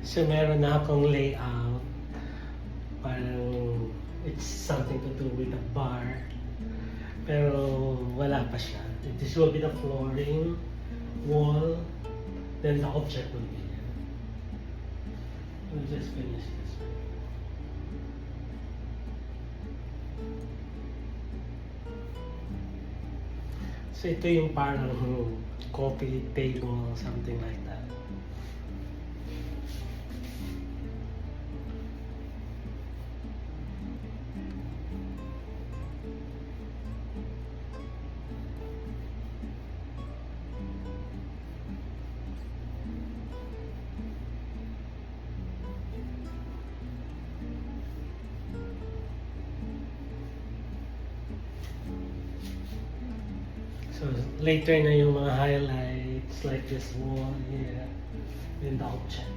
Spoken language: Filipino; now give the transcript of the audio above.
So meron na akong layout. Parang it's something to do with a bar. Pero wala pa siya. This will be the flooring, wall, then the object will be here. We'll just finish this one. So ito yung parang coffee table, something like that. So later na yung mga highlights like this wall here and the object.